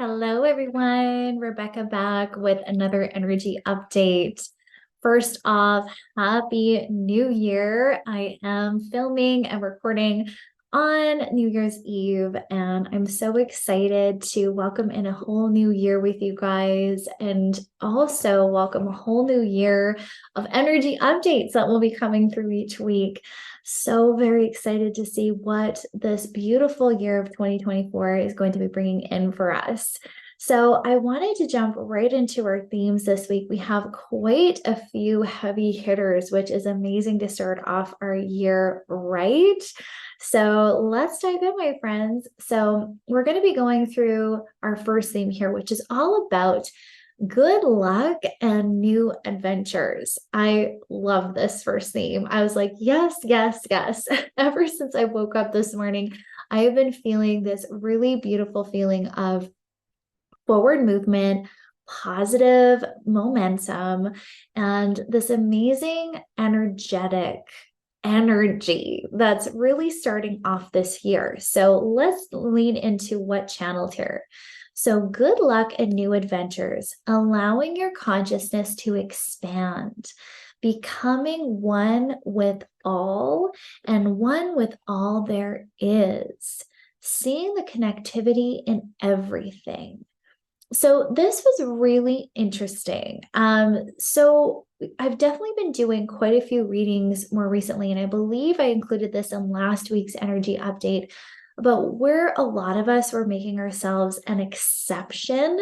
Hello, everyone. Rebecca back with another energy update. First off, happy New Year. I am filming and recording on New Year's Eve, and I'm so excited to welcome in a whole new year with you guys and also welcome a whole new year of energy updates that will be coming through each week. So very excited to see what this beautiful year of 2024 is going to be bringing in for us. So I wanted to jump right into our themes this week. We have quite a few heavy hitters, which is amazing to start off our year right. So let's dive in, my friends. So we're going to be going through our first theme here, which is all about good luck and new adventures. I love this first theme. I was like, yes, yes, yes. Ever since I woke up this morning, I have been feeling this really beautiful feeling of forward movement, positive momentum, and this amazing energetic energy that's really starting off this year. So let's lean into what channeled here. So, good luck and new adventures, allowing your consciousness to expand, becoming one with all and one with all there is, seeing the connectivity in everything. So this was really interesting. So I've definitely been doing quite a few readings more recently, and I believe I included this in last week's energy update about where a lot of us were making ourselves an exception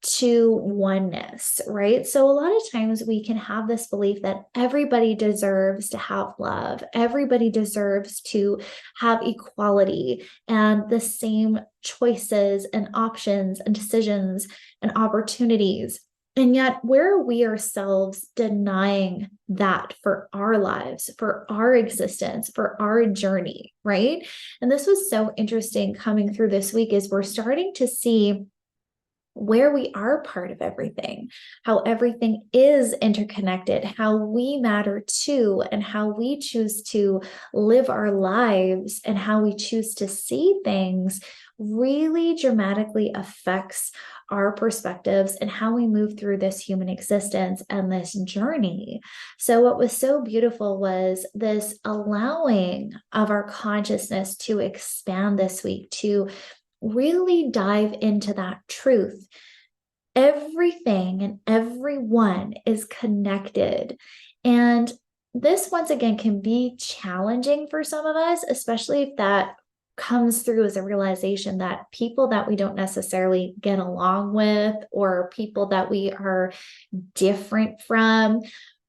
to oneness, right? So a lot of times we can have this belief that everybody deserves to have love, everybody deserves to have equality and the same choices and options and decisions and opportunities. And yet, where are we ourselves denying that for our lives, for our existence, for our journey, right? And this was so interesting coming through this week is we're starting to see where we are part of everything, how everything is interconnected, how we matter too, and how we choose to live our lives and how we choose to see things really dramatically affects our perspectives and how we move through this human existence and this journey. So, what was so beautiful was this allowing of our consciousness to expand this week, to really dive into that truth. Everything and everyone is connected. And this, once again, can be challenging for some of us, especially if that comes through as a realization that people that we don't necessarily get along with or people that we are different from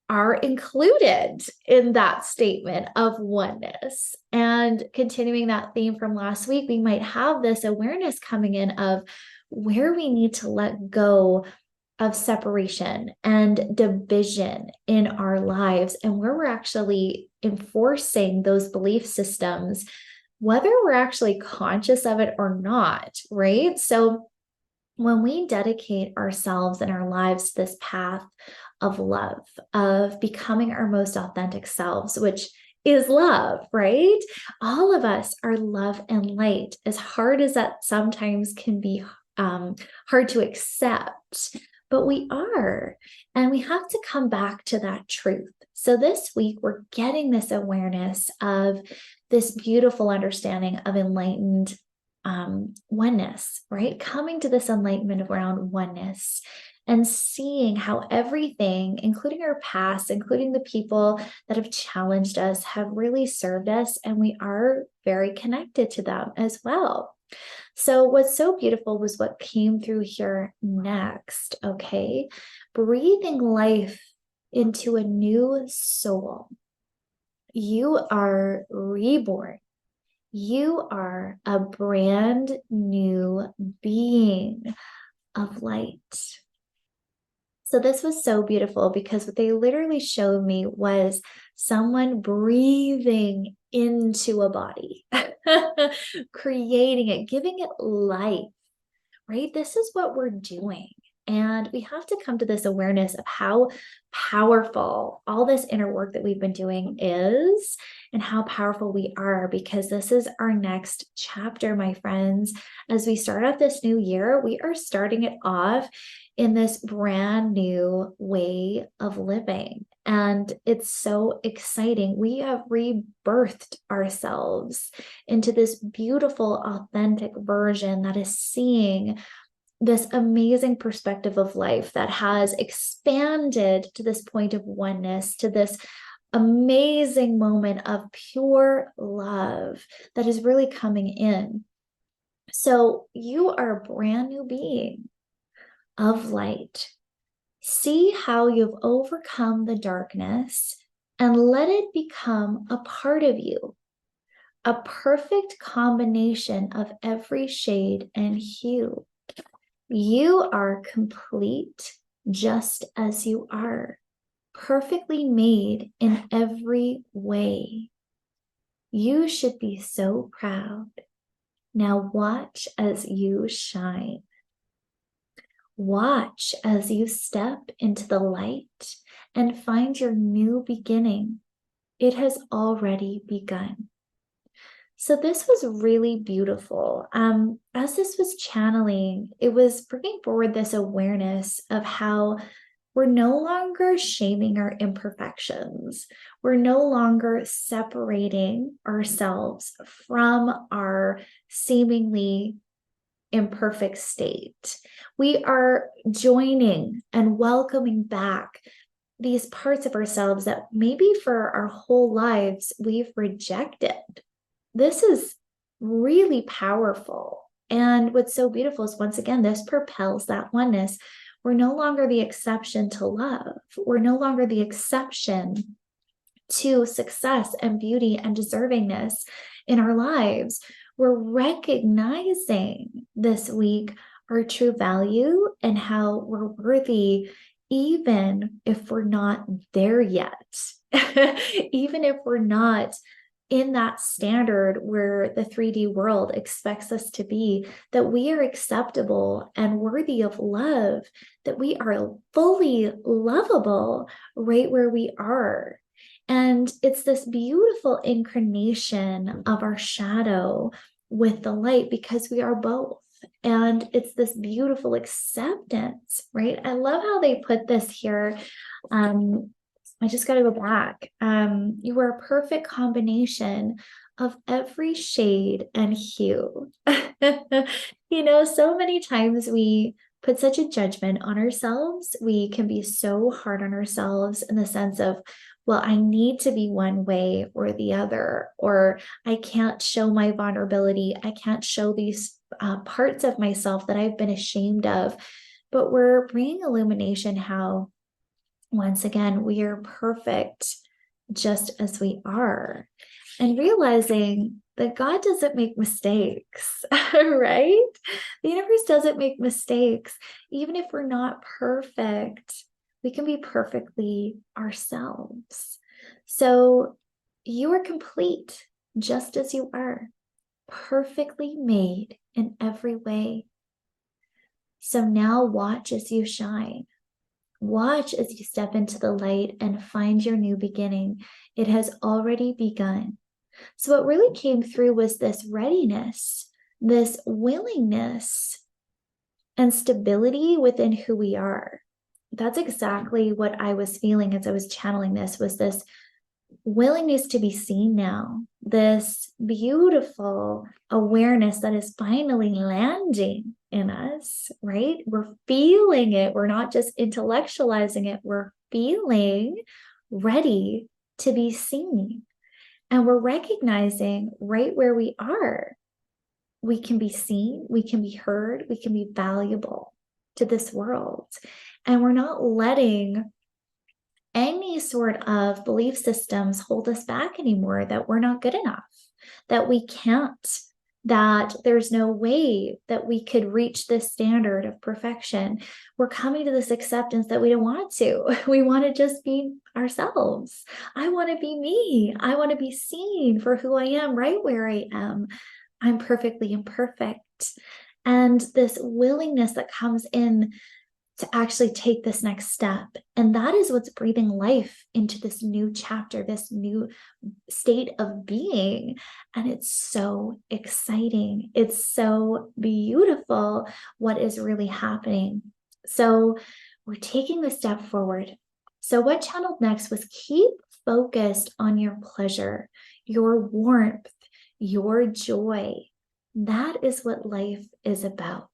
are included in that statement of oneness. And continuing that theme from last week, we might have this awareness coming in of where we need to let go of separation and division in our lives and where we're actually enforcing those belief systems, whether we're actually conscious of it or not, right? So when we dedicate ourselves and our lives to this path of love, of becoming our most authentic selves, which is love, right? All of us are love and light, as hard as that sometimes can be hard to accept, but we are, and we have to come back to that truth. So this week, we're getting this awareness of this beautiful understanding of enlightened oneness, right? Coming to this enlightenment around oneness and seeing how everything, including our past, including the people that have challenged us, have really served us, and we are very connected to them as well. So, what's so beautiful was what came through here next, okay? Breathing life into a new soul. You are reborn. You are a brand new being of light. So this was so beautiful because what they literally showed me was someone breathing into a body, creating it, giving it life, right? This is what we're doing. And we have to come to this awareness of how powerful all this inner work that we've been doing is and how powerful we are, because this is our next chapter, my friends. As we start off this new year, we are starting it off in this brand new way of living. And it's so exciting. We have rebirthed ourselves into this beautiful, authentic version that is seeing this amazing perspective of life, that has expanded to this point of oneness, to this amazing moment of pure love that is really coming in. So you are a brand new being of light. See how you've overcome the darkness and let it become a part of you, a perfect combination of every shade and hue. You are complete just as you are, perfectly made in every way. You should be so proud. Now watch as you shine. Watch as you step into the light and find your new beginning. It has already begun. So this was really beautiful. As this was channeling, it was bringing forward this awareness of how we're no longer shaming our imperfections. We're no longer separating ourselves from our seemingly imperfect state. We are joining and welcoming back these parts of ourselves that maybe for our whole lives we've rejected. This is really powerful. And what's so beautiful is, once again, this propels that oneness. We're no longer the exception to love. We're no longer the exception to success and beauty and deservingness in our lives. We're recognizing this week our true value and how we're worthy, even if we're not there yet, even if we're not in that standard where the 3D world expects us to be, that we are acceptable and worthy of love, that we are fully lovable right where we are. And it's this beautiful incarnation of our shadow with the light, because we are both. And it's this beautiful acceptance, right? I love how they put this here. I just got to go back. You are a perfect combination of every shade and hue. So many times we put such a judgment on ourselves. We can be so hard on ourselves in the sense of, well, I need to be one way or the other, or I can't show my vulnerability. I can't show these parts of myself that I've been ashamed of. But we're bringing illumination how, once again, we are perfect just as we are, and realizing that God doesn't make mistakes, right? The universe doesn't make mistakes. Even if we're not perfect, we can be perfectly ourselves. So you are complete just as you are, perfectly made in every way. So now watch as you shine. Watch as you step into the light and find your new beginning. It has already begun. So what really came through was this readiness, this willingness, and stability within who we are. That's exactly what I was feeling as I was channeling this, was this willingness to be seen now, this beautiful awareness that is finally landing in us, right? We're feeling it. We're not just intellectualizing it. We're feeling ready to be seen. And we're recognizing right where we are, we can be seen, we can be heard, we can be valuable to this world. And we're not letting any sort of belief systems hold us back anymore, that we're not good enough, that we can't, that there's no way that we could reach this standard of perfection. We're coming to this acceptance that we don't want to. We want to just be ourselves. I want to be me. I want to be seen for who I am, right where I am. I'm perfectly imperfect. And this willingness that comes in to actually take this next step. And that is what's breathing life into this new chapter, this new state of being. And it's so exciting. It's so beautiful what is really happening. So we're taking the step forward. So what channeled next was keep focused on your pleasure, your warmth, your joy. That is what life is about.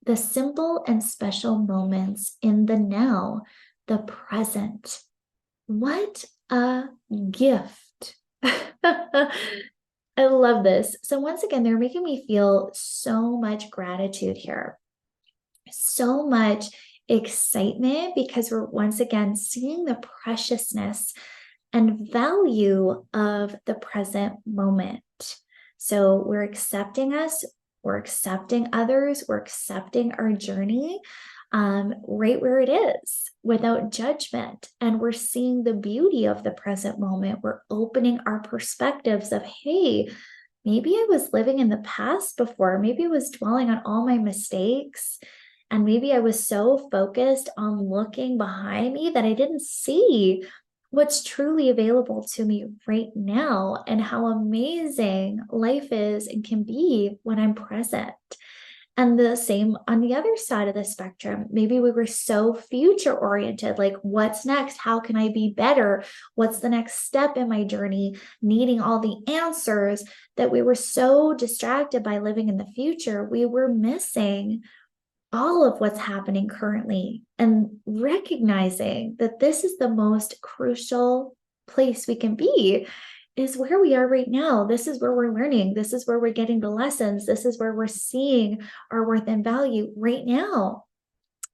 The simple and special moments in the now, the present. What a gift. I love this. So once again, they're making me feel so much gratitude here, so much excitement, because we're once again seeing the preciousness and value of the present moment. So we're accepting us, we're accepting others, we're accepting our journey right where it is without judgment. And we're seeing the beauty of the present moment. We're opening our perspectives of, hey, maybe I was living in the past before. Maybe I was dwelling on all my mistakes. And maybe I was so focused on looking behind me that I didn't see what's truly available to me right now and how amazing life is and can be when I'm present. And the same on the other side of the spectrum. Maybe we were so future oriented, like what's next? How can I be better? What's the next step in my journey? Needing all the answers, that we were so distracted by living in the future, we were missing all of what's happening currently and recognizing that this is the most crucial place we can be, is where we are right now. This is where we're learning. This is where we're getting the lessons. This is where we're seeing our worth and value right now,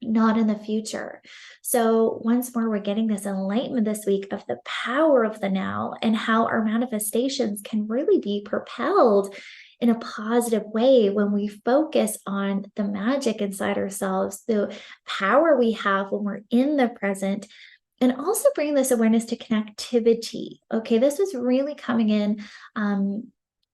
not in the future. So once more, we're getting this enlightenment this week of the power of the now and how our manifestations can really be propelled in a positive way when we focus on the magic inside ourselves, the power we have when we're in the present, and also bring this awareness to connectivity. Okay, this was really coming in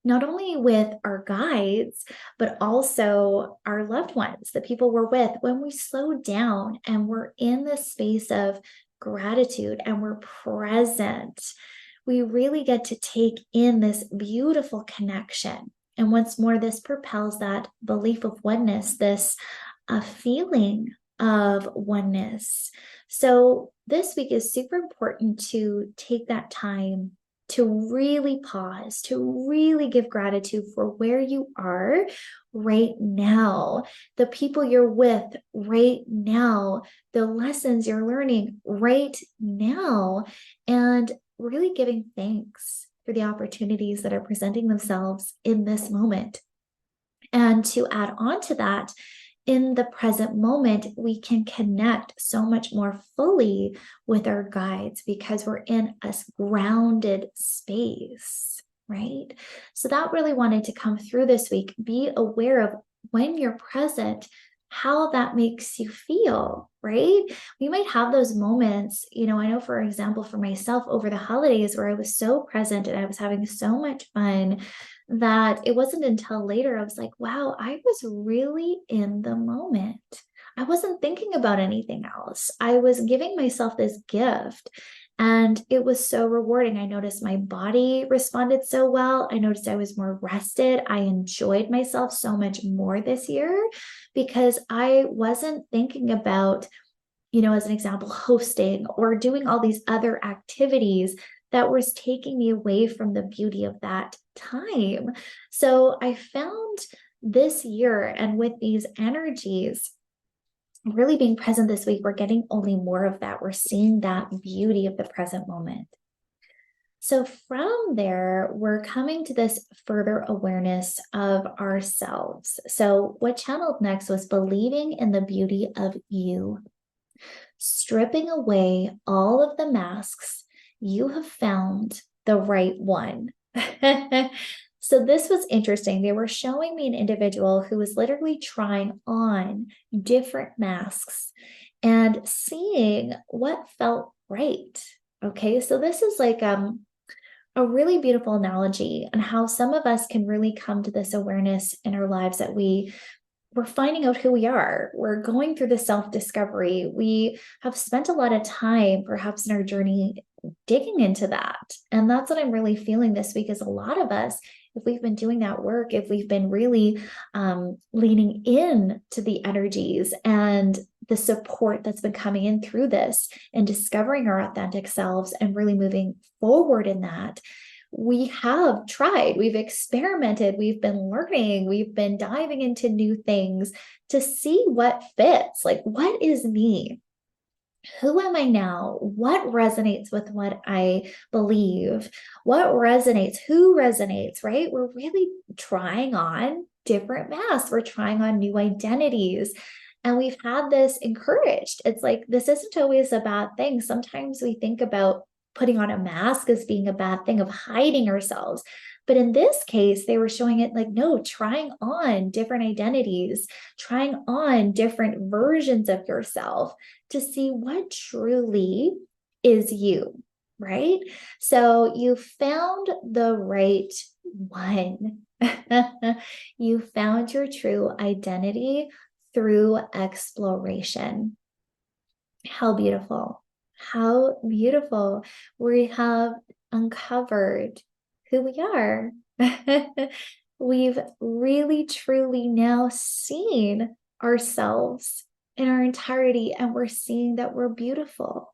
not only with our guides, but also our loved ones, the people we're with. When we slow down and we're in the space of gratitude and we're present, we really get to take in this beautiful connection. And once more, this propels that belief of oneness, this feeling of oneness. So this week is super important to take that time to really pause, to really give gratitude for where you are right now, the people you're with right now, the lessons you're learning right now, and really giving thanks for the opportunities that are presenting themselves in this moment. And to add on to that, in the present moment, we can connect so much more fully with our guides because we're in a grounded space, right? So that really wanted to come through this week. Be aware of when you're present, how that makes you feel, right? We might have those moments, I know, for example, for myself over the holidays where I was so present and I was having so much fun that it wasn't until later I was like, wow, I was really in the moment. I wasn't thinking about anything else. I was giving myself this gift and it was so rewarding. I noticed my body responded so well. I noticed I was more rested. I enjoyed myself so much more this year because I wasn't thinking about, as an example, hosting or doing all these other activities that was taking me away from the beauty of that time. So I found this year, and with these energies really being present this week, we're getting only more of that. We're seeing that beauty of the present moment. So from there, we're coming to this further awareness of ourselves. So what channeled next was believing in the beauty of you, stripping away all of the masks. You have found the right one. So this was interesting. They were showing me an individual who was literally trying on different masks and seeing what felt right. Okay, so this is like a really beautiful analogy on how some of us can really come to this awareness in our lives that we we're finding out who we are. We're going through the self-discovery. We have spent a lot of time, perhaps in our journey, digging into that. And that's what I'm really feeling this week is a lot of us, if we've been doing that work, if we've been really leaning in to the energies and the support that's been coming in through this and discovering our authentic selves and really moving forward in that, we have tried, we've experimented, we've been learning, we've been diving into new things to see what fits. Like, what is me? Who am I now? What resonates with what I believe? What resonates? Who resonates, right? We're really trying on different masks. We're trying on new identities. And we've had this encouraged. It's like, this isn't always a bad thing. Sometimes we think about putting on a mask as being a bad thing, of hiding ourselves. But in this case, they were showing it like, no, trying on different identities, trying on different versions of yourself to see what truly is you, right? So you found the right one. You found your true identity through exploration. How beautiful. How beautiful. We have uncovered who we are. We've really, truly now seen ourselves in our entirety, and we're seeing that we're beautiful.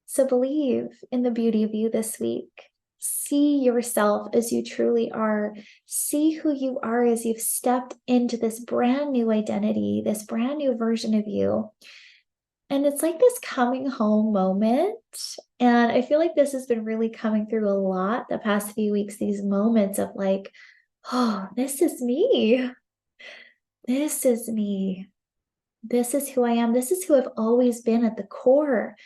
So believe in the beauty of you this week. See yourself as you truly are. See who you are as you've stepped into this brand new identity, this brand new version of you. And it's like this coming home moment. And I feel like this has been really coming through a lot the past few weeks, these moments of like, oh, this is me. This is me. This is who I am. This is who I've always been at the core.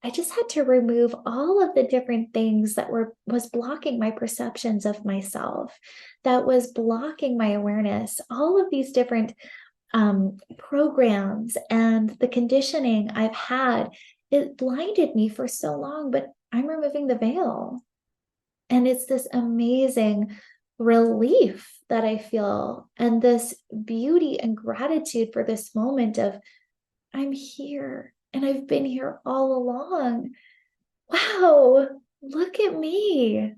I just had to remove all of the different things that was blocking my perceptions of myself, that was blocking my awareness, all of these different programs and the conditioning I've had. It blinded me for so long, but I'm removing the veil. And it's this amazing relief that I feel, and this beauty and gratitude for this moment of, I'm here and I've been here all along. Wow, look at me.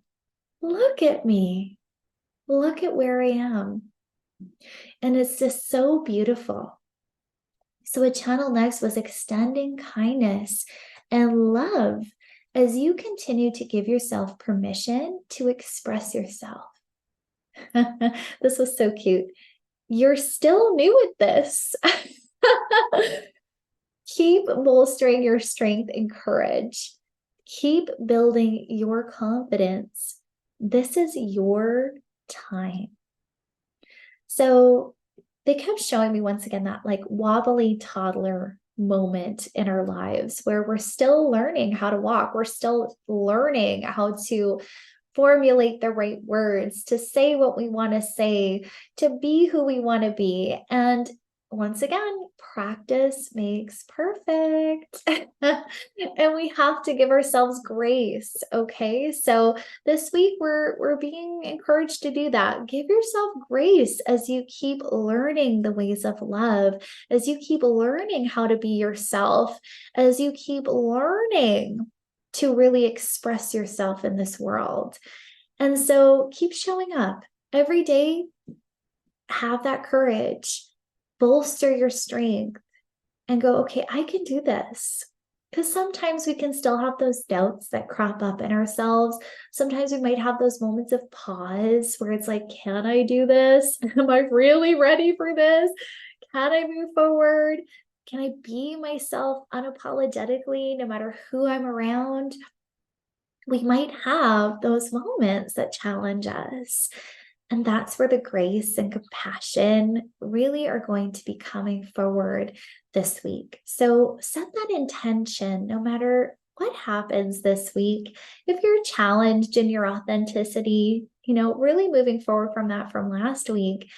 Look at me. Look at where I am. And it's just so beautiful. So a channel next was extending kindness and love as you continue to give yourself permission to express yourself. This was so cute. You're still new at this. Keep bolstering your strength and courage. Keep building your confidence. This is your time. So they kept showing me once again that like wobbly toddler moment in our lives where we're still learning how to walk. We're still learning how to formulate the right words, to say what we want to say, to be who we want to be. And once again, practice makes perfect. And we have to give ourselves grace. Okay. So this week we're being encouraged to do that. Give yourself grace as you keep learning the ways of love, as you keep learning how to be yourself, as you keep learning to really express yourself in this world. And so keep showing up every day. Have that courage. Bolster your strength and go, okay, I can do this. Because sometimes we can still have those doubts that crop up in ourselves. Sometimes we might have those moments of pause where it's like, can I do this? Am I really ready for this? Can I move forward? Can I be myself unapologetically no matter who I'm around? We might have those moments that challenge us. And that's where the grace and compassion really are going to be coming forward this week. So set that intention no matter what happens this week. If you're challenged in your authenticity, really moving forward from that from last week,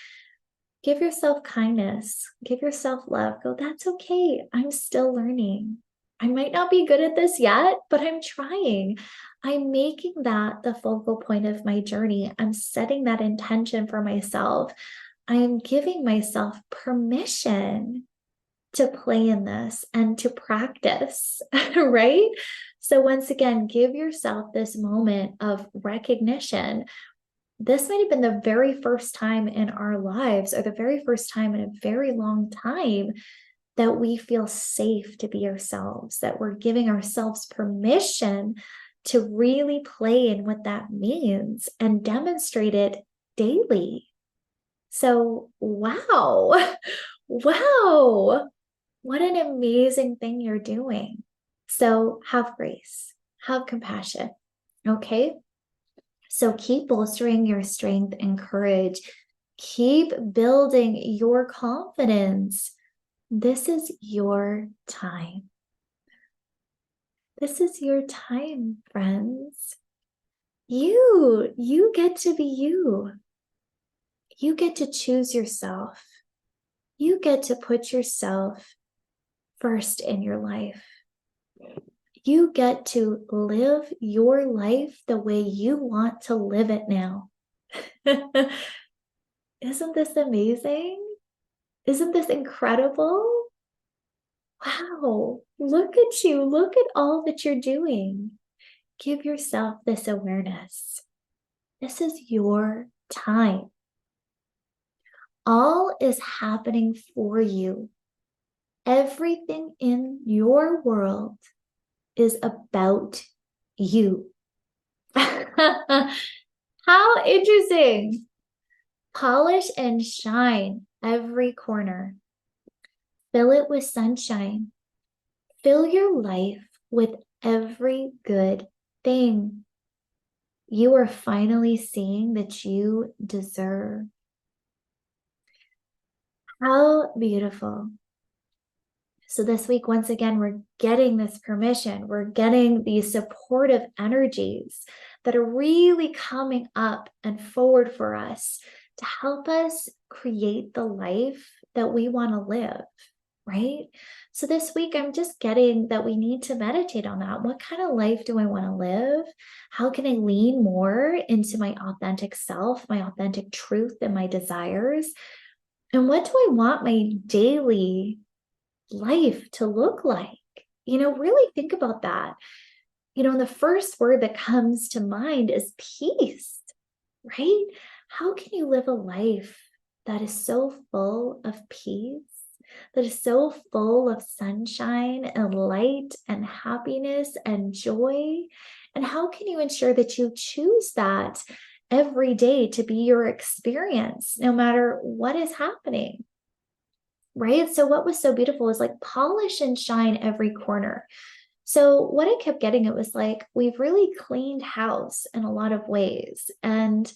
give yourself kindness, give yourself love. Go, that's okay. I'm still learning. I might not be good at this yet, but I'm trying. I'm making that the focal point of my journey. I'm setting that intention for myself. I am giving myself permission to play in this and to practice, right? So once again, give yourself this moment of recognition. This might have been the very first time in our lives, or the very first time in a very long time, that we feel safe to be ourselves, that we're giving ourselves permission to really play in what that means and demonstrate it daily. So, wow, wow, what an amazing thing you're doing. So, have grace, have compassion. Okay. So, keep bolstering your strength and courage. Keep building your confidence. This is your time. This is your time, friends. You get to be you. You get to choose yourself. You get to put yourself first in your life. You get to live your life the way you want to live it now. Isn't this amazing? Isn't this incredible? Wow, look at you. Look at all that you're doing. Give yourself this awareness. This is your time. All is happening for you. Everything in your world is about you. How interesting. Polish and shine every corner. Fill it with sunshine. Fill your life with every good thing. You are finally seeing that you deserve. How beautiful. So this week, once again, we're getting this permission. We're getting these supportive energies that are really coming up and forward for us to help us create the life that we want to live, right? So this week, I'm just getting that we need to meditate on that. What kind of life do I want to live? How can I lean more into my authentic self, my authentic truth, and my desires? And what do I want my daily life to look like? Really think about that. And the first word that comes to mind is peace, right? How can you live a life that is so full of peace, that is so full of sunshine and light and happiness and joy? And how can you ensure that you choose that every day to be your experience, no matter what is happening? Right? So what was so beautiful is like polish and shine every corner. So what I kept getting, it was like, we've really cleaned house in a lot of ways. And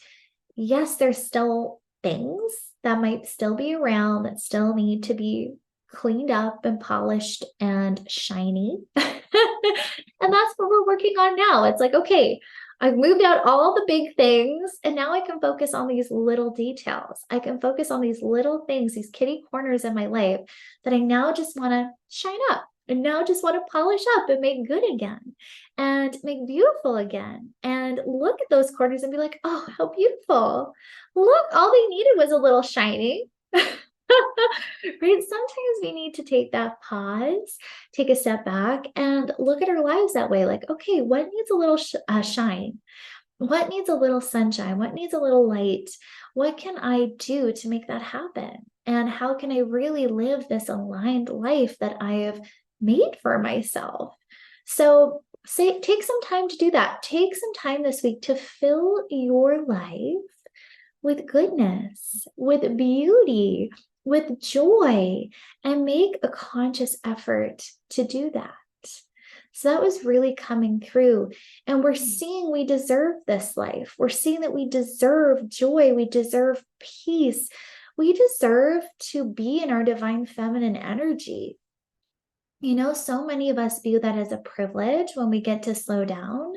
yes, there's still things that might still be around that still need to be cleaned up and polished and shiny. And that's what we're working on now. It's like, okay, I've moved out all the big things, and now I can focus on these little details. I can focus on these little things, these kitty corners in my life that I now just want to shine up and now just want to polish up and make good again and make beautiful again. And look at those corners and be like, oh, how beautiful. Look, all they needed was a little shining. Right? Sometimes we need to take that pause, take a step back, and look at our lives that way. Like, okay, what needs a little shine? What needs a little sunshine? What needs a little light? What can I do to make that happen? And how can I really live this aligned life that I have made for myself? So take some time to do that. Take some time this week to fill your life with goodness, with beauty, with joy, and make a conscious effort to do that. So that was really coming through. And we're seeing we deserve this life. We're seeing that we deserve joy. We deserve peace. We deserve to be in our divine feminine energy. So many of us view that as a privilege when we get to slow down.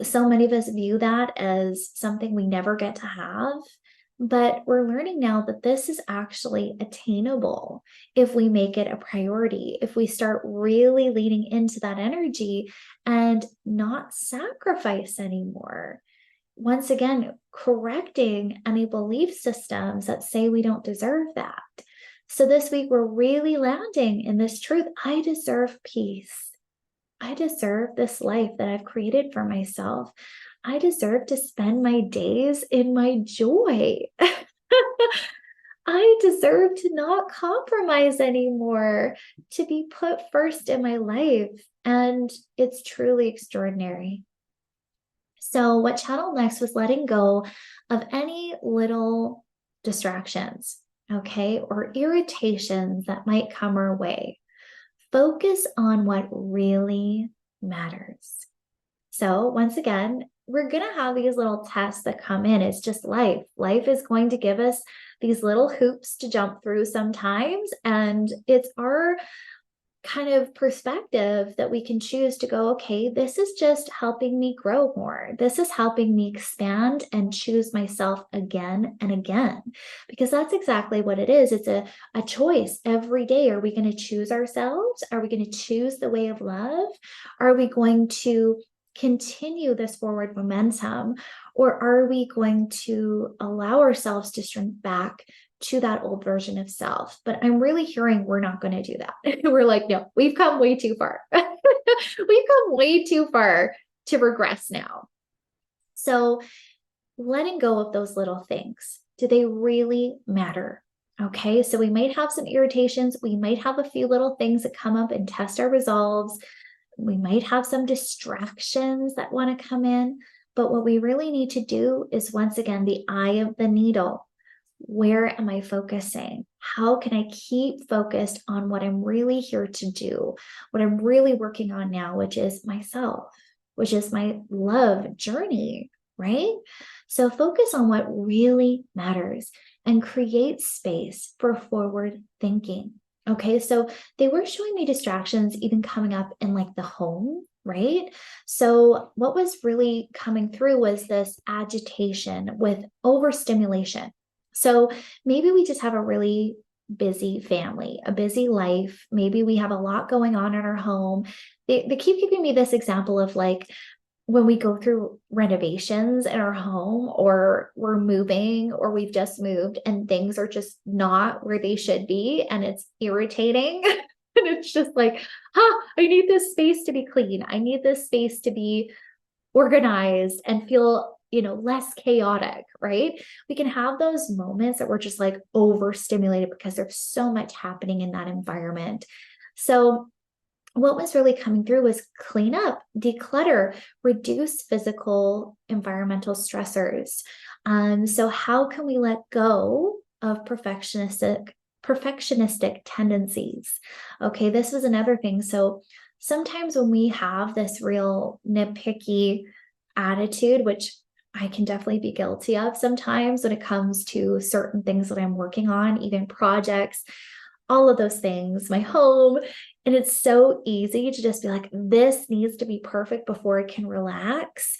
So many of us view that as something we never get to have. But we're learning now that this is actually attainable if we make it a priority, if we start really leaning into that energy and not sacrifice anymore. once again, correcting any belief systems that say we don't deserve that. So this week, we're really landing in this truth. I deserve peace. I deserve this life that I've created for myself. I deserve to spend my days in my joy. I deserve to not compromise anymore, to be put first in my life. And it's truly extraordinary. So, what channeled next was letting go of any little distractions, okay, or irritations that might come our way. Focus on what really matters. So, once again, we're going to have these little tests that come in. It's just life. Life is going to give us these little hoops to jump through sometimes. And it's our kind of perspective that we can choose to go, okay, this is just helping me grow more. This is helping me expand and choose myself again and again, because that's exactly what it is. It's a choice every day. Are we going to choose ourselves? Are we going to choose the way of love? Are we going to continue this forward momentum? Or are we going to allow ourselves to shrink back to that old version of self? But I'm really hearing we're not going to do that. We're like, no, we've come way too far. We've come way too far to regress now. So letting go of those little things, do they really matter? Okay, so we might have some irritations. We might have a few little things that come up and test our resolves. We might have some distractions that want to come in. But what we really need to do is, once again, the eye of the needle. Where am I focusing? How can I keep focused on what I'm really here to do, what I'm really working on now, which is myself, which is my love journey, right? So focus on what really matters and create space for forward thinking. Okay, so they were showing me distractions even coming up in like the home, right? So what was really coming through was this agitation with overstimulation. So maybe we just have a really busy family, a busy life. Maybe we have a lot going on in our home. They keep giving me this example of like when we go through renovations in our home, or we're moving, or we've just moved and things are just not where they should be. And it's irritating. And it's just like, I need this space to be clean. I need this space to be organized and feel less chaotic, right? We can have those moments that we're just like overstimulated because there's so much happening in that environment. So what was really coming through was clean up, declutter, reduce physical environmental stressors. So how can we let go of perfectionistic tendencies? Okay, this was another thing. So sometimes when we have this real nitpicky attitude, which I can definitely be guilty of sometimes when it comes to certain things that I'm working on, even projects, all of those things, my home. And it's so easy to just be like, this needs to be perfect before it can relax.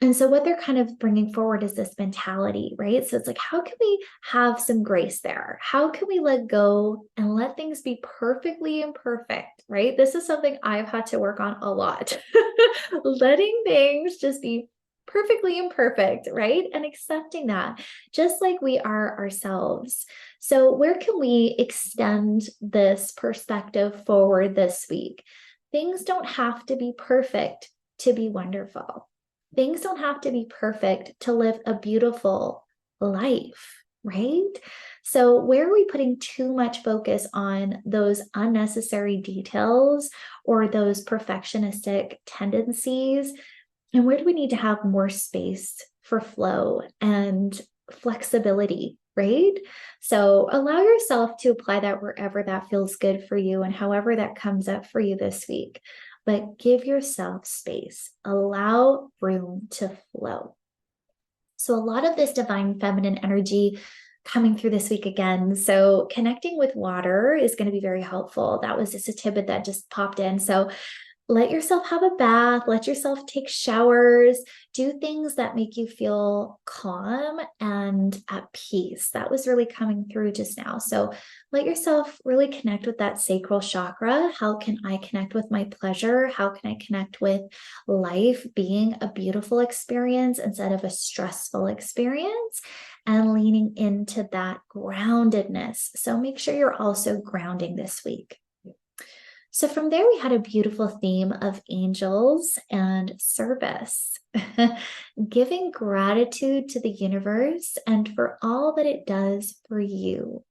And so what they're kind of bringing forward is this mentality, right? So it's like, how can we have some grace there? How can we let go and let things be perfectly imperfect, right? This is something I've had to work on a lot. Letting things just be perfectly imperfect, right? And accepting that just like we are ourselves. So where can we extend this perspective forward this week? Things don't have to be perfect to be wonderful. Things don't have to be perfect to live a beautiful life, right? So where are we putting too much focus on those unnecessary details or those perfectionistic tendencies? And where do we need to have more space for flow and flexibility, right? So allow yourself to apply that wherever that feels good for you and however that comes up for you this week. But give yourself space, allow room to flow. So a lot of this divine feminine energy coming through this week again. So connecting with water is going to be very helpful. That was just a tidbit that just popped in. So let yourself have a bath, let yourself take showers, do things that make you feel calm and at peace. That was really coming through just now. So let yourself really connect with that sacral chakra. How can I connect with my pleasure? How can I connect with life being a beautiful experience instead of a stressful experience? And leaning into that groundedness. So make sure you're also grounding this week. So from there, we had a beautiful theme of angels and service, giving gratitude to the universe and for all that it does for you.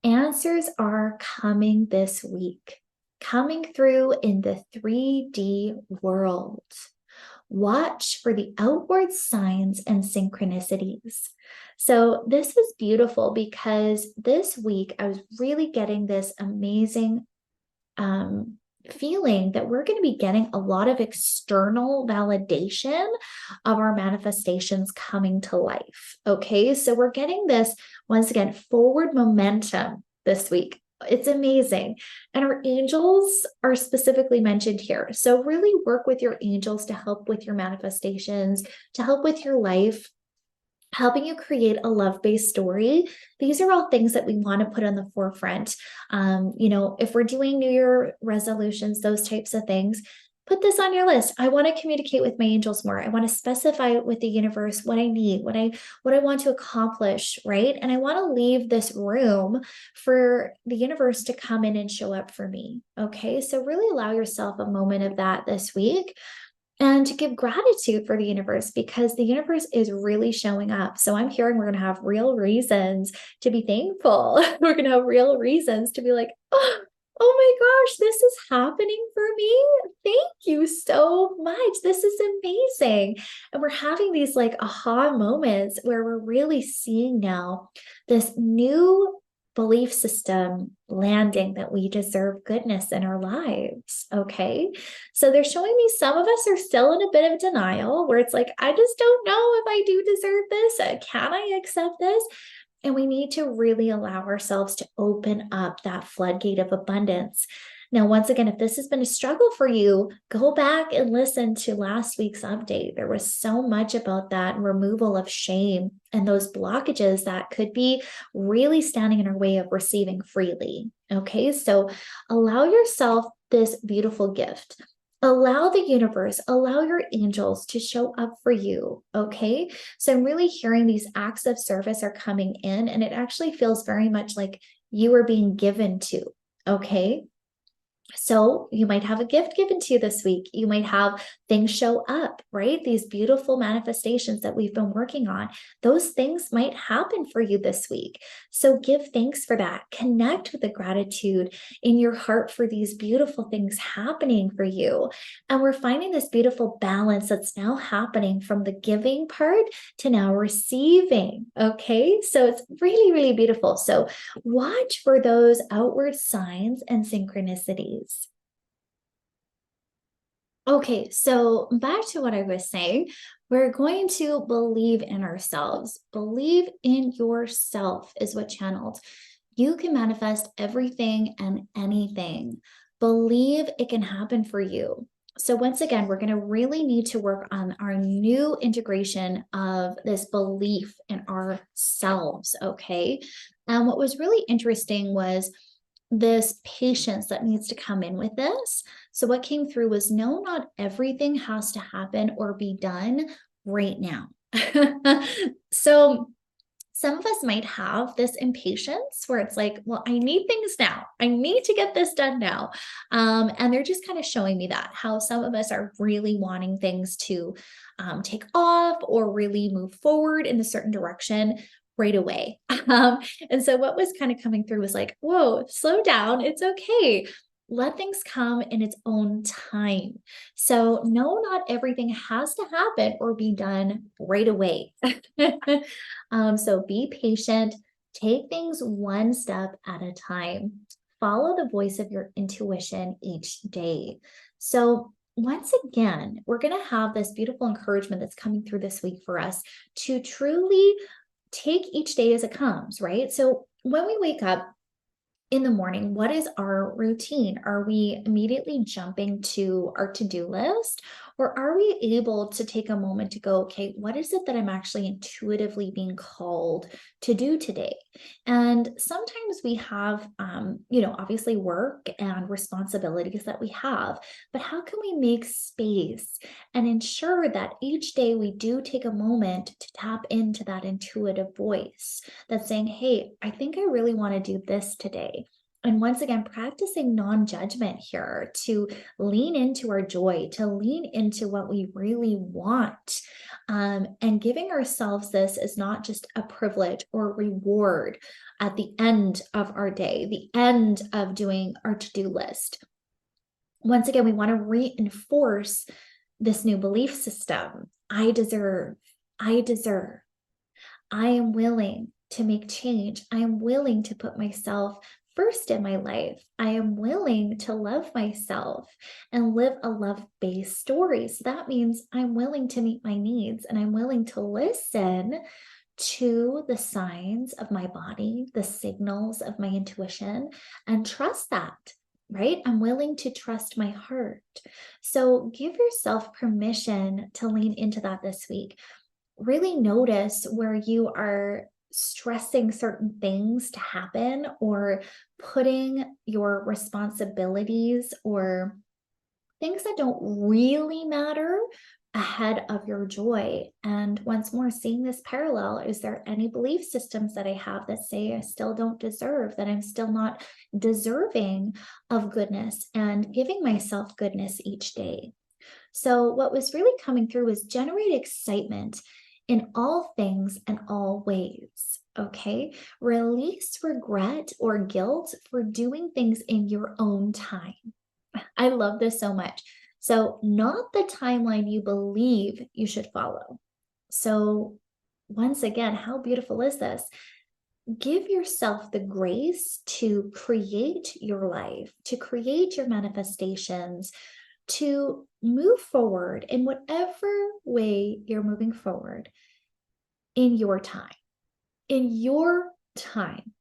Answers are coming this week, coming through in the 3D world. Watch for the outward signs and synchronicities. So this was beautiful because this week I was really getting this amazing feeling that we're going to be getting a lot of external validation of our manifestations coming to life. Okay, so we're getting this once again forward momentum this week. It's amazing. And our angels are specifically mentioned here. So really work with your angels to help with your manifestations, to help with your life, helping you create a love-based story. These are all things that we want to put on the forefront. If we're doing New Year resolutions, those types of things, put this on your list. I want to communicate with my angels more. I want to specify with the universe what I need, what I want to accomplish, right? And I want to leave this room for the universe to come in and show up for me. Okay. So really allow yourself a moment of that this week. And to give gratitude for the universe because the universe is really showing up. So I'm hearing we're going to have real reasons to be thankful. We're going to have real reasons to be like, oh my gosh, this is happening for me. Thank you so much. This is amazing. And we're having these like aha moments where we're really seeing now this new belief system landing that we deserve goodness in our lives. Okay. So they're showing me some of us are still in a bit of denial where it's like, I just don't know if I do deserve this. Can I accept this? And we need to really allow ourselves to open up that floodgate of abundance. Now, once again, if this has been a struggle for you, go back and listen to last week's update. There was so much about that removal of shame and those blockages that could be really standing in our way of receiving freely. Okay, so allow yourself this beautiful gift. Allow the universe, allow your angels to show up for you. Okay. So I'm really hearing these acts of service are coming in, and it actually feels very much like you are being given to. Okay. So you might have a gift given to you this week. You might have things show up, right? These beautiful manifestations that we've been working on, those things might happen for you this week. So give thanks for that. Connect with the gratitude in your heart for these beautiful things happening for you. And we're finding this beautiful balance that's now happening from the giving part to now receiving. Okay. So it's really, really beautiful. So watch for those outward signs and synchronicities. Okay, so back to what I was saying, we're going to believe in ourselves. Believe in yourself is what channeled. You can manifest everything and anything. Believe it can happen for you. So once again, we're going to really need to work on our new integration of this belief in ourselves, okay? And what was really interesting was this patience that needs to come in with this. So what came through was no, not everything has to happen or be done right now. So some of us might have this impatience where it's like, well, I need things now. I need to get this done now. And they're just kind of showing me that how some of us are really wanting things to take off or really move forward in a certain direction right away. And so what was kind of coming through was like, whoa, slow down. It's okay. Let things come in its own time. So no, not everything has to happen or be done right away. So be patient, take things one step at a time, follow the voice of your intuition each day. So once again, we're going to have this beautiful encouragement that's coming through this week for us to truly take each day as it comes, right? So when we wake up, in the morning, what is our routine? Are we immediately jumping to our to-do list? Or are we able to take a moment to go, okay, what is it that I'm actually intuitively being called to do today? And sometimes we have, obviously work and responsibilities that we have, but how can we make space and ensure that each day we do take a moment to tap into that intuitive voice that's saying, hey, I think I really want to do this today. And once again, practicing non judgment here to lean into our joy, to lean into what we really want. And giving ourselves this is not just a privilege or reward at the end of our day, the end of doing our to do list. Once again, we want to reinforce this new belief system. I deserve, I deserve. I am willing to make change. I am willing to put myself first in my life. I am willing to love myself and live a love-based story. So that means I'm willing to meet my needs and I'm willing to listen to the signs of my body, the signals of my intuition, and trust that. Right? I'm willing to trust my heart. So give yourself permission to lean into that this week. Really notice where you are stressing certain things to happen or putting your responsibilities or things that don't really matter ahead of your joy. And once more, seeing this parallel, is there any belief systems that I have that say I still don't deserve, that I'm still not deserving of goodness and giving myself goodness each day? So, what was really coming through was generate excitement in all things and all ways. Okay. Release regret or guilt for doing things in your own time. I love this so much. So, not the timeline you believe you should follow. So, once again, how beautiful is this? Give yourself the grace to create your life, to create your manifestations, to move forward in whatever way you're moving forward in your time, in your time,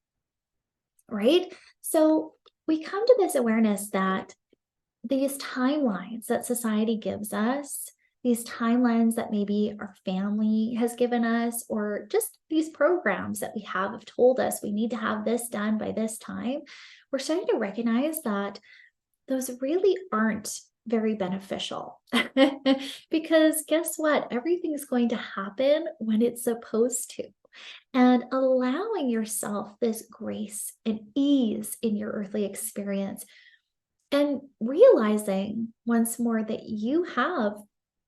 right? So we come to this awareness that these timelines that society gives us, these timelines that maybe our family has given us, or just these programs that we have told us we need to have this done by this time, we're starting to recognize that those really aren't very beneficial. Because guess what? Everything's going to happen when it's supposed to. And allowing yourself this grace and ease in your earthly experience, and realizing once more that you have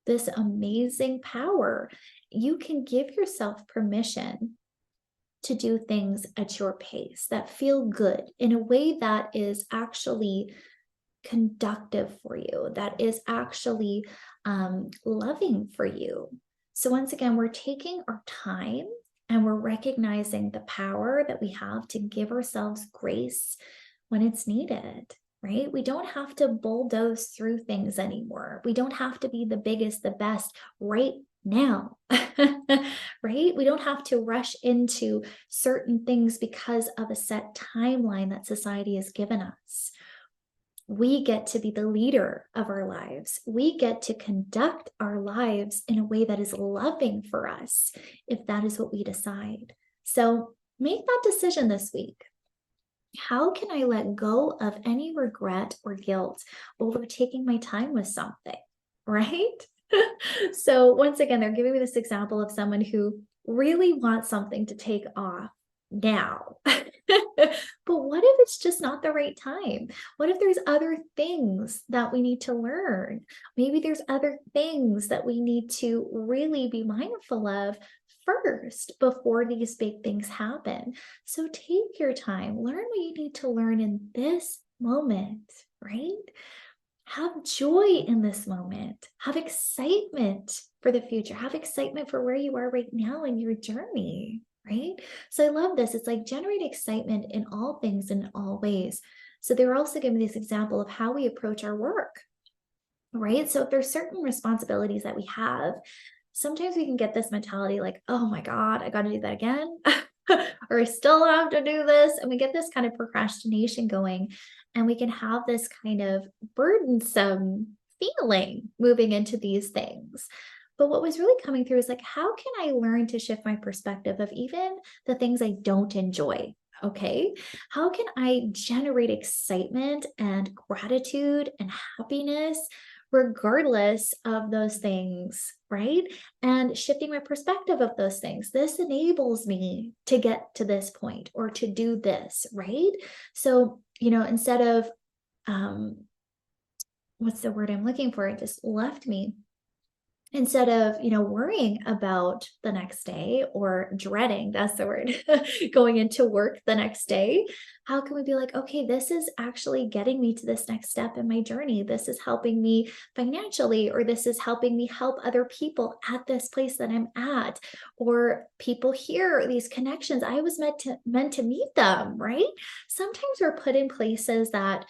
this amazing power. You can give yourself permission to do things at your pace that feel good in a way that is actually conductive for you, that is actually loving for you. So, once again, we're taking our time and we're recognizing the power that we have to give ourselves grace when it's needed, right? We don't have to bulldoze through things anymore. We don't have to be the biggest, the best right now, right? We don't have to rush into certain things because of a set timeline that society has given us. We get to be the leader of our lives. We get to conduct our lives in a way that is loving for us, if that is what we decide. So make that decision this week. How can I let go of any regret or guilt over taking my time with something? Right? So, once again, they're giving me this example of someone who really wants something to take off now. But what if it's just not the right time? What if there's other things that we need to learn? Maybe there's other things that we need to really be mindful of first before these big things happen. So take your time, learn what you need to learn in this moment, right? Have joy in this moment, have excitement for the future, have excitement for where you are right now in your journey, right? So I love this. It's like generate excitement in all things in all ways. So they're also giving this example of how we approach our work, right? So if there's certain responsibilities that we have, sometimes we can get this mentality like, oh my God, I got to do that again. or I still have to do this. And we get this kind of procrastination going, and we can have this kind of burdensome feeling moving into these things. But what was really coming through is like, how can I learn to shift my perspective of even the things I don't enjoy? Okay. How can I generate excitement and gratitude and happiness regardless of those things, right? And shifting my perspective of those things. This enables me to get to this point or to do this, right? So, instead of, what's the word I'm looking for? It just left me. Instead of, worrying about the next day or dreading, that's the word, going into work the next day, how can we be like, okay, this is actually getting me to this next step in my journey. This is helping me financially, or this is helping me help other people at this place that I'm at, or people here, these connections. I was meant to meet them, right? Sometimes we're put in places that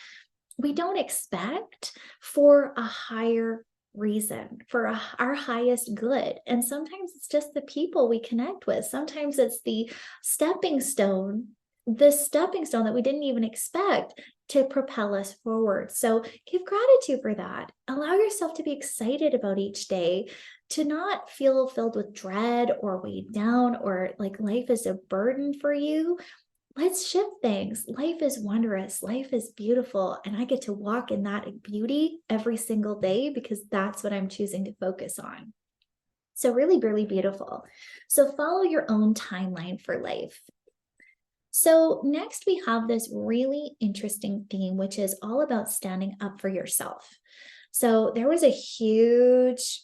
we don't expect for a higher reason, for our highest good. And sometimes it's just the people we connect with. Sometimes it's the stepping stone, this stepping stone that we didn't even expect to propel us forward. So give gratitude for that. Allow yourself to be excited about each day, to not feel filled with dread or weighed down or like life is a burden for you. Let's shift things. Life is wondrous. Life is beautiful. And I get to walk in that beauty every single day because that's what I'm choosing to focus on. So really, really beautiful. So follow your own timeline for life. So next we have this really interesting theme, which is all about standing up for yourself. So there was a huge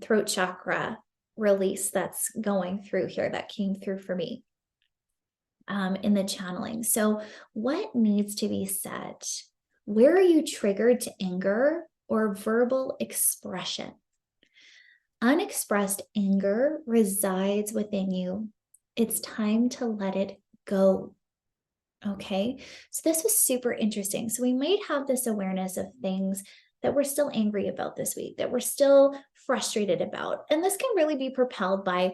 throat chakra release that's going through here that came through for me. In the channeling. So, what needs to be said? Where are you triggered to anger or verbal expression? Unexpressed anger resides within you. It's time to let it go. Okay. So, this was super interesting. So, we might have this awareness of things that we're still angry about this week, that we're still frustrated about. And this can really be propelled by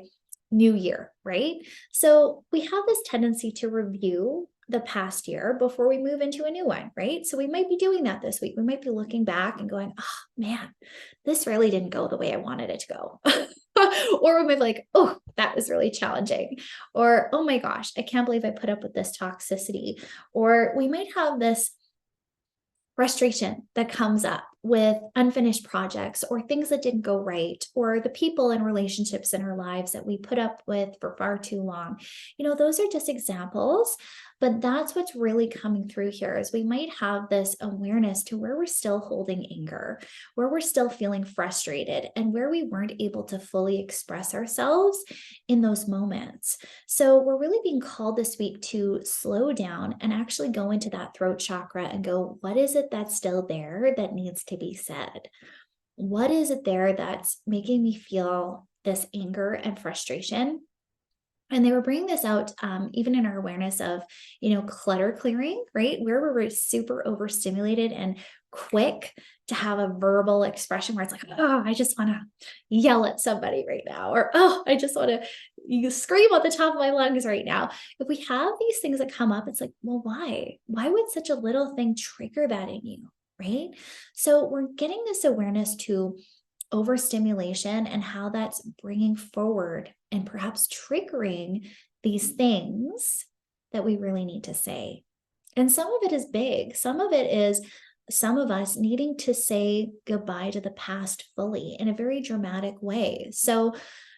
new year, right? So we have this tendency to review the past year before we move into a new one, right? So we might be doing that this week. We might be looking back and going, oh man, this really didn't go the way I wanted it to go. Or we might be like, oh, that was really challenging. Or, oh my gosh, I can't believe I put up with this toxicity. Or we might have this frustration that comes up with unfinished projects or things that didn't go right, or the people and relationships in our lives that we put up with for far too long. Those are just examples, but that's what's really coming through here is we might have this awareness to where we're still holding anger, where we're still feeling frustrated, and where we weren't able to fully express ourselves in those moments. So we're really being called this week to slow down and actually go into that throat chakra and go, what is it that's still there that needs to be said? What is it there that's making me feel this anger and frustration? And they were bringing this out even in our awareness of, clutter clearing, right? Where we're super overstimulated and quick to have a verbal expression where it's like, oh, I just want to yell at somebody right now. Or, oh, I just want to scream at the top of my lungs right now. If we have these things that come up, it's like, well, why? Why would such a little thing trigger that in you, right? So we're getting this awareness to overstimulation and how that's bringing forward and perhaps triggering these things that we really need to say. And some of it is big. Some of it is some of us needing to say goodbye to the past fully in a very dramatic way. So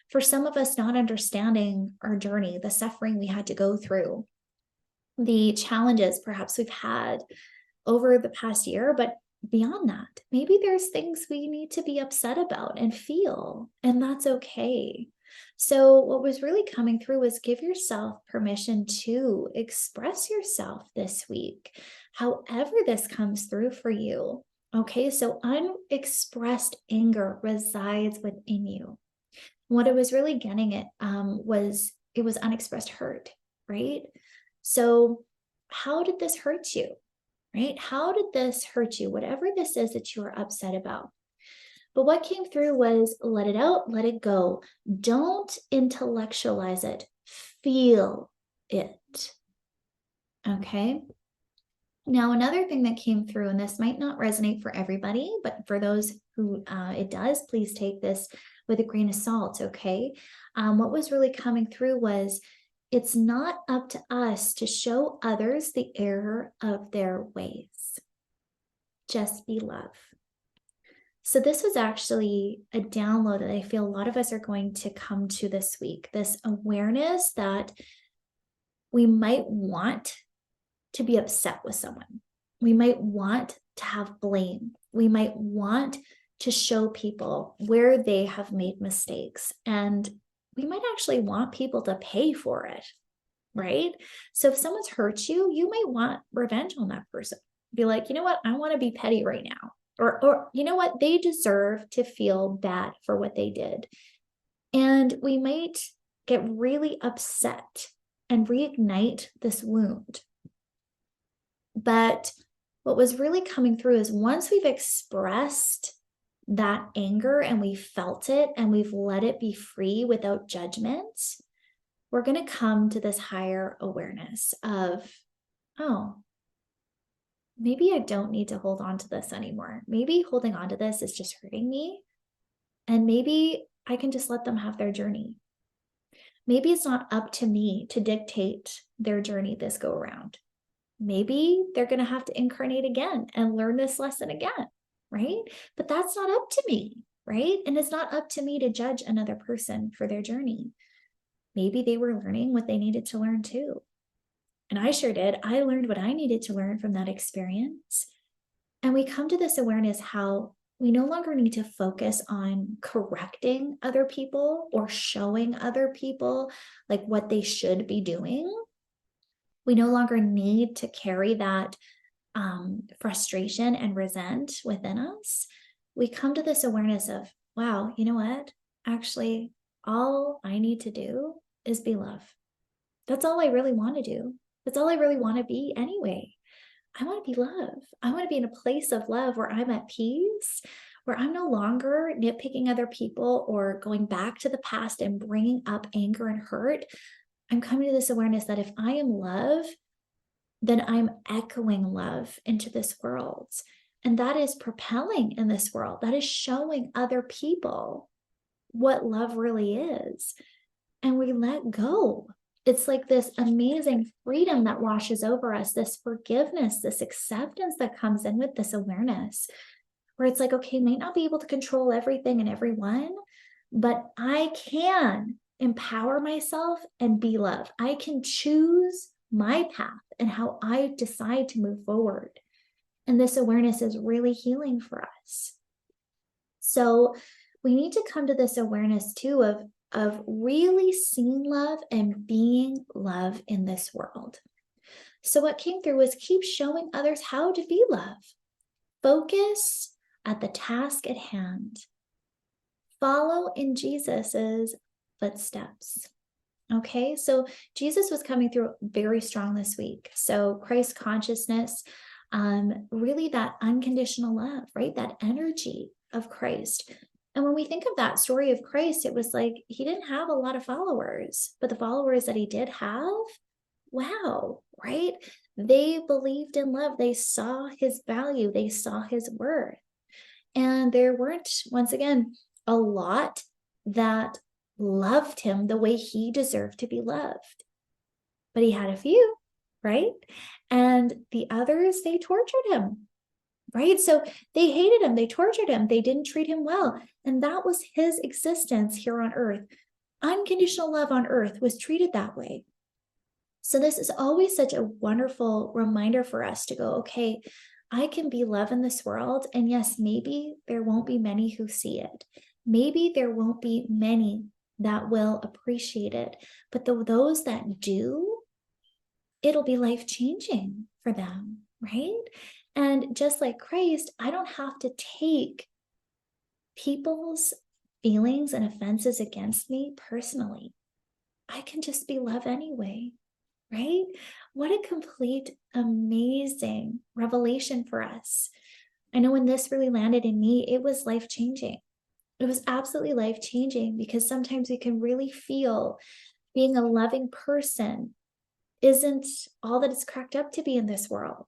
for some of us, not understanding our journey, the suffering we had to go through, the challenges perhaps we've had over the past year, but beyond that, maybe there's things we need to be upset about and feel, and that's okay. So, what was really coming through was give yourself permission to express yourself this week, however, this comes through for you. Okay, so unexpressed anger resides within you. What it was really getting at was it was unexpressed hurt, right? So, how did this hurt you? Right? How did this hurt you? Whatever this is that you are upset about. But what came through was let it out, let it go. Don't intellectualize it. Feel it. Okay. Now, another thing that came through, and this might not resonate for everybody, but for those who it does, please take this with a grain of salt, okay? What was really coming through was it's not up to us to show others the error of their ways. Just be love. So this was actually a download that I feel a lot of us are going to come to this week, this awareness that we might want to be upset with someone. We might want to have blame. We might want to show people where they have made mistakes. And we might actually want people to pay for it, right? So if someone's hurt you, you might want revenge on that person. Be like, you know what? I want to be petty right now. Or you know what? They deserve to feel bad for what they did. And we might get really upset and reignite this wound. But what was really coming through is once we've expressed that anger and we felt it and we've let it be free without judgment, we're going to come to this higher awareness of, oh, maybe I don't need to hold on to this anymore. Maybe holding on to this is just hurting me. And maybe I can just let them have their journey. Maybe it's not up to me to dictate their journey this go around. Maybe they're going to have to incarnate again and learn this lesson again, right? But that's not up to me, right? And it's not up to me to judge another person for their journey. Maybe they were learning what they needed to learn too. And I sure did. I learned what I needed to learn from that experience. And we come to this awareness how we no longer need to focus on correcting other people or showing other people like what they should be doing. We no longer need to carry that frustration and resent within us. We come to this awareness of, wow, you know what? Actually, all I need to do is be love. That's all I really want to do. That's all I really want to be anyway. I want to be love. I want to be in a place of love where I'm at peace, where I'm no longer nitpicking other people or going back to the past and bringing up anger and hurt. I'm coming to this awareness that if I am love, then I'm echoing love into this world. And that is propelling in this world. That is showing other people what love really is. And we let go. It's like this amazing freedom that washes over us, this forgiveness, this acceptance that comes in with this awareness, where it's like, okay, I might not be able to control everything and everyone, but I can empower myself and be love. I can choose my path and how I decide to move forward. And this awareness is really healing for us. So we need to come to this awareness too of really seeing love and being love in this world. So what came through was keep showing others how to be love. Focus at the task at hand. Follow in Jesus's footsteps. Okay, so Jesus was coming through very strong this week. So Christ consciousness, really that unconditional love, right? That energy of Christ. And when we think of that story of Christ, it was like he didn't have a lot of followers, but the followers that he did have, wow, right? They believed in love. They saw his value. They saw his worth. And there weren't, once again, a lot that loved him the way he deserved to be loved. But he had a few, right? And the others, they tortured him, right? So they hated him, they tortured him, they didn't treat him well. And that was his existence here on earth. Unconditional love on earth was treated that way. So this is always such a wonderful reminder for us to go, okay, I can be love in this world. And yes, maybe there won't be many who see it. Maybe there won't be many that will appreciate it. But those that do, it'll be life-changing for them, right? And just like Christ, I don't have to take people's feelings and offenses against me personally. I can just be love anyway, right? What a complete, amazing revelation for us. I know when this really landed in me, it was life-changing. It was absolutely life-changing because sometimes we can really feel Being a loving person isn't all that it's cracked up to be in this world.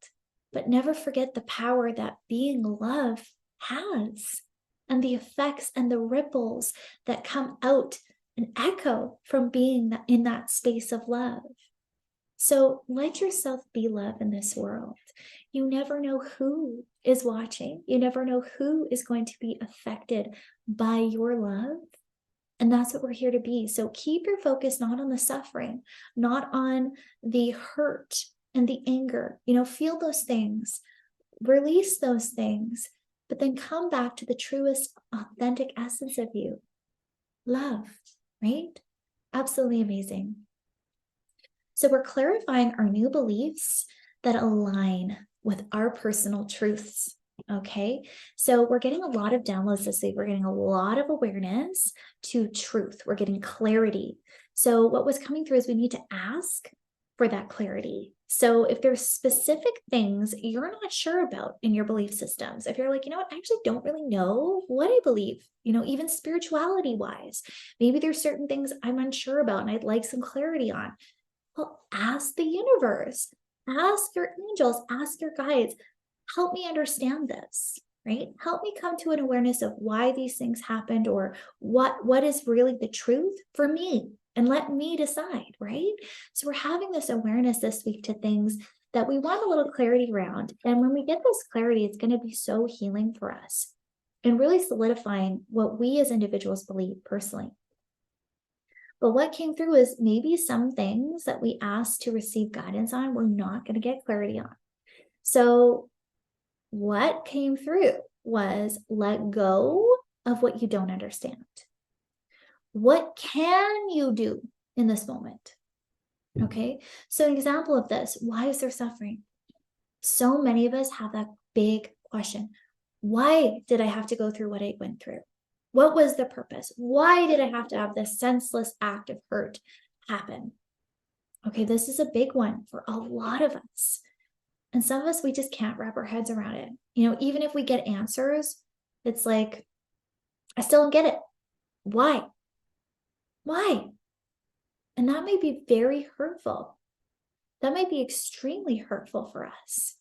But never forget the power that being love has, and the effects and the ripples that come out and echo from being in that space of love. So let yourself be love in this world. You never know who is watching. You never know who is going to be affected by your love. And that's what we're here to be. So keep your focus not on the suffering, not on the hurt and the anger. Feel those things, release those things, but then come back to the truest, authentic essence of you. Love, right? Absolutely amazing. So we're clarifying our new beliefs that align with our personal truths. Okay, so we're getting a lot of downloads this week. We're getting a lot of awareness to truth. We're getting clarity. So what was coming through is we need to ask for that clarity. So if there's specific things you're not sure about in your belief systems, if you're like, I actually don't really know what I believe, even spirituality wise, maybe there's certain things I'm unsure about and I'd like some clarity on. Well, ask the universe, ask your angels, ask your guides, help me understand this, right? Help me come to an awareness of why these things happened, or what is really the truth for me, and let me decide, right? So we're having this awareness this week to things that we want a little clarity around. And when we get this clarity, it's going to be so healing for us and really solidifying what we as individuals believe personally. But what came through is maybe some things that we asked to receive guidance on, we're not going to get clarity on. So what came through was let go of what you don't understand. What can you do in this moment? Okay, so an example of this, why is there suffering? So many of us have that big question. Why did I have to go through what I went through? What was the purpose? Why did I have to have this senseless act of hurt happen? Okay, this is a big one for a lot of us. And some of us, we just can't wrap our heads around it. Even if we get answers, it's like, I still don't get it. Why? Why? And that may be very hurtful. That might be extremely hurtful for us,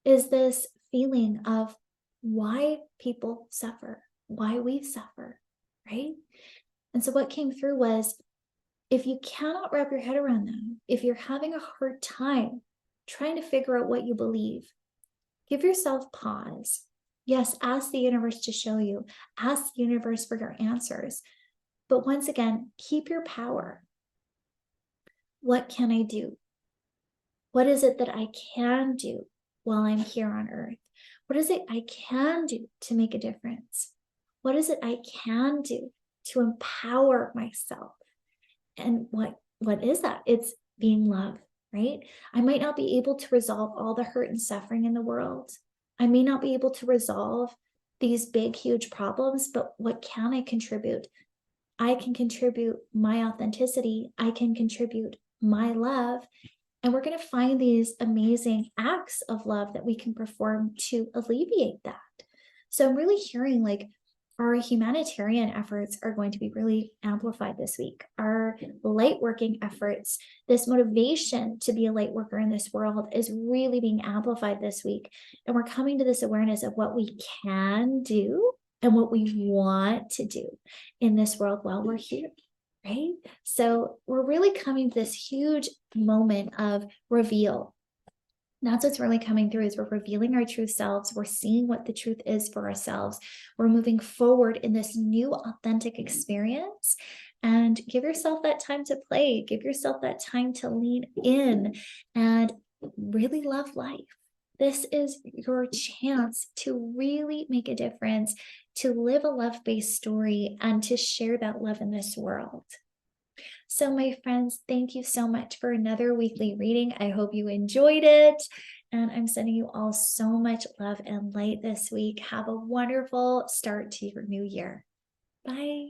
is this feeling of why people suffer, why we suffer, right? And so what came through was, if you cannot wrap your head around them, if you're having a hard time trying to figure out what you believe, give yourself pause. Yes, ask the universe to show you, ask the universe for your answers. But once again, keep your power. What can I do? What is it that I can do while I'm here on earth? What is it I can do to make a difference? What is it I can do to empower myself? And what is that? It's being love, right? I might not be able to resolve all the hurt and suffering in the world. I may not be able to resolve these big, huge problems, but what can I contribute? I can contribute my authenticity. I can contribute my love. And we're going to find these amazing acts of love that we can perform to alleviate that. So I'm really hearing like our humanitarian efforts are going to be really amplified this week. Our light working efforts, this motivation to be a light worker in this world, is really being amplified this week. And we're coming to this awareness of what we can do and what we want to do in this world while we're here, right? So we're really coming to this huge moment of reveal. That's what's really coming through, is we're revealing our true selves. We're seeing what the truth is for ourselves. We're moving forward in this new authentic experience. And give yourself that time to play. Give yourself that time to lean in and really love life. This is your chance to really make a difference, to live a love-based story, and to share that love in this world. So my friends, thank you so much for another weekly reading. I hope you enjoyed it. And I'm sending you all so much love and light this week. Have a wonderful start to your new year. Bye.